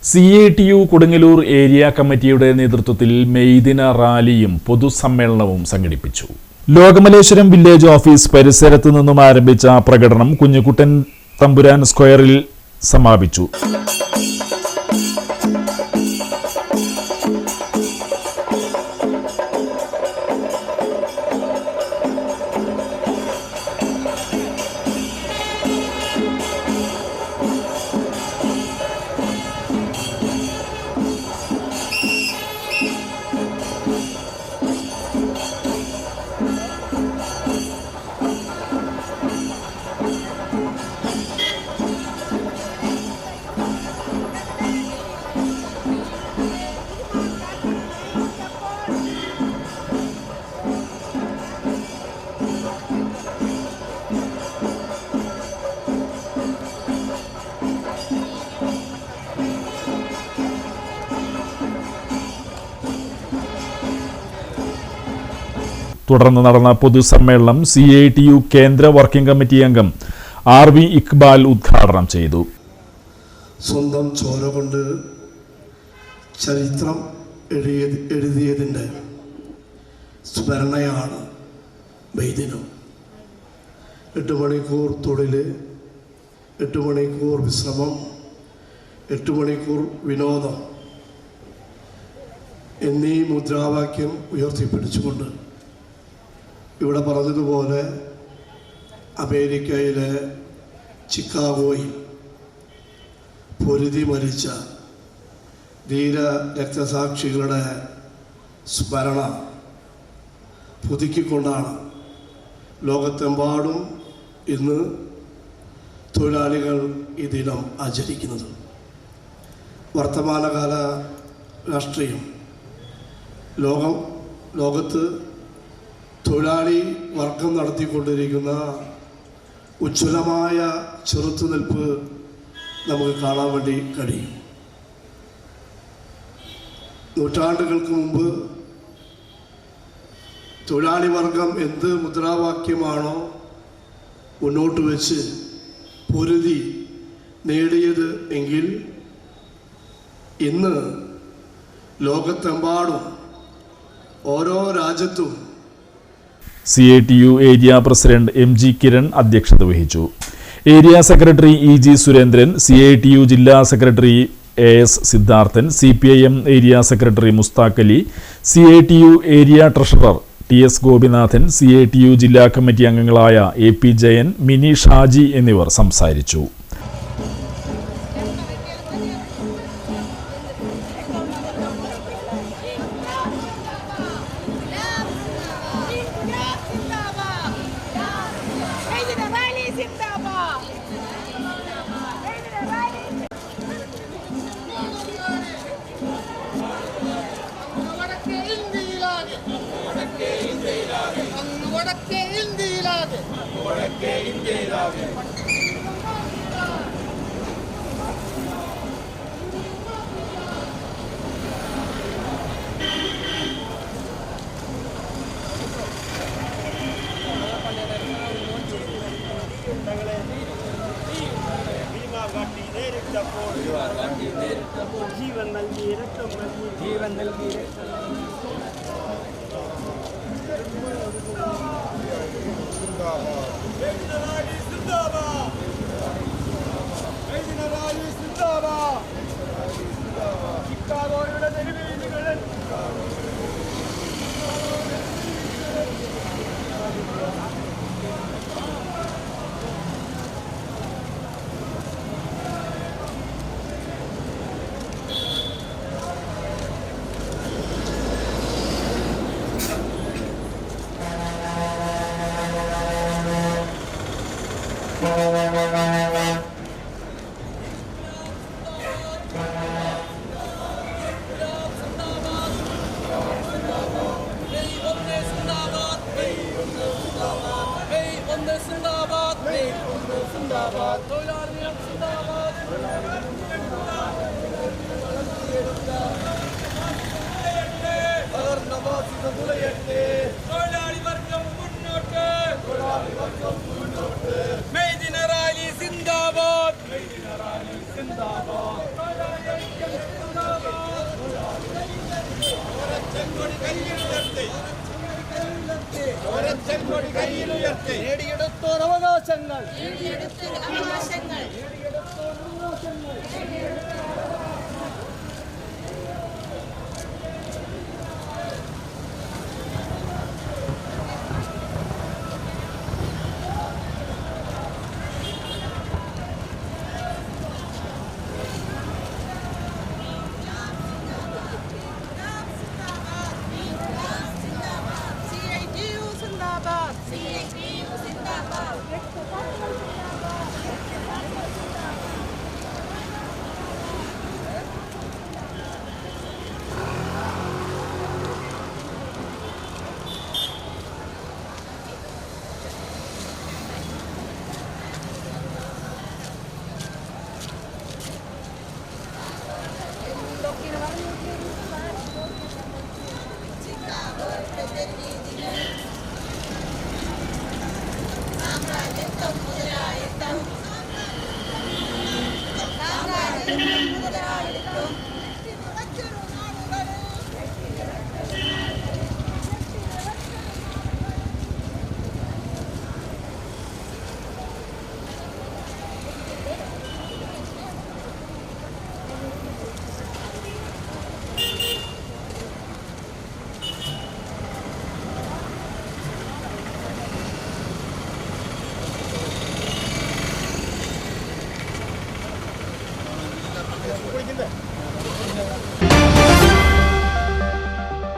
CATU Kodungallur area കമ്മിറ്റിയുടെ നേതൃത്വത്തിൽ മെയ്ദിന റാലിയും പൊതുസമ്മേളനവും സംഘടിപ്പിച്ചു. ലോകമലേശ്വരം വില്ലേജ് ഓഫീസ് പരിസരത്ത് നിന്നും ആരംഭിച്ച പ്രകടനം കുഞ്ഞുകുട്ടൻ തമ്പുരാൻ സ്ക്വയറിൽ സമാപിച്ചു. തുടർന്ന് നടന്ന പൊതുസമ്മേളനം CATU കേന്ദ്ര വർക്കിംഗ് കമ്മിറ്റി അംഗം RV ഇക്ബാൽ ഉദ്ഘാടനം ചെയ്തു. സ്വന്തം ചോര കൊണ്ട് ചരിത്രം എഴുതിയതിൻ്റെ സ്മരണയാണ് മെയ്ദിനം. 8 മണിക്കൂർ തൊഴിൽ, 8 മണിക്കൂർ വിശ്രമം, 8 മണിക്കൂർ വിനോദം എന്നീ മുദ്രാവാക്യം ഉയർത്തിപ്പിടിച്ചുകൊണ്ട് ഇവിടെ പറഞ്ഞതുപോലെ അമേരിക്കയിലെ ചിക്കാഗോയിൽ പൊരുതി മരിച്ച ധീര രക്തസാക്ഷികളുടെ സ്മരണ പുതുക്കിക്കൊണ്ടാണ് ലോകത്തെമ്പാടും ഇന്ന് തൊഴിലാളികൾ ഈ ദിനം ആചരിക്കുന്നത്. വർത്തമാനകാല രാഷ്ട്രീയം ലോകത്ത് തൊഴിലാളി വർഗം നടത്തിക്കൊണ്ടിരിക്കുന്ന ഉജ്ജ്വലമായ ചെറുത്തുനിൽപ്പ് നമുക്ക് കാണാൻ വേണ്ടി കഴിയും. നൂറ്റാണ്ടുകൾക്ക് മുമ്പ് തൊഴിലാളി വർഗം എന്ത് മുദ്രാവാക്യമാണോ മുന്നോട്ട് വെച്ച് പൊരുതി നേടിയത് എങ്കിൽ ഇന്ന് ലോകത്തെമ്പാടും ഓരോ രാജ്യത്തും CATU area president MG Kiran അധ്യക്ഷത വഹിച്ചു. Area secretary EG Surendran, CATU ജില്ലാ secretary AS Siddharthan, CPIM area secretary Mushtaq Ali, CATU area treasurer TS Gopinathan, CATU ജില്ലാ കമ്മിറ്റി അംഗങ്ങളായ AP ജയൻ, മിനി ഷാജി എന്നിവർ സംസാരിച്ചു. ജീവൻ നൽകി Made in a rally, Zindabad. നേടിയെടുത്തോരവകാശങ്ങൾ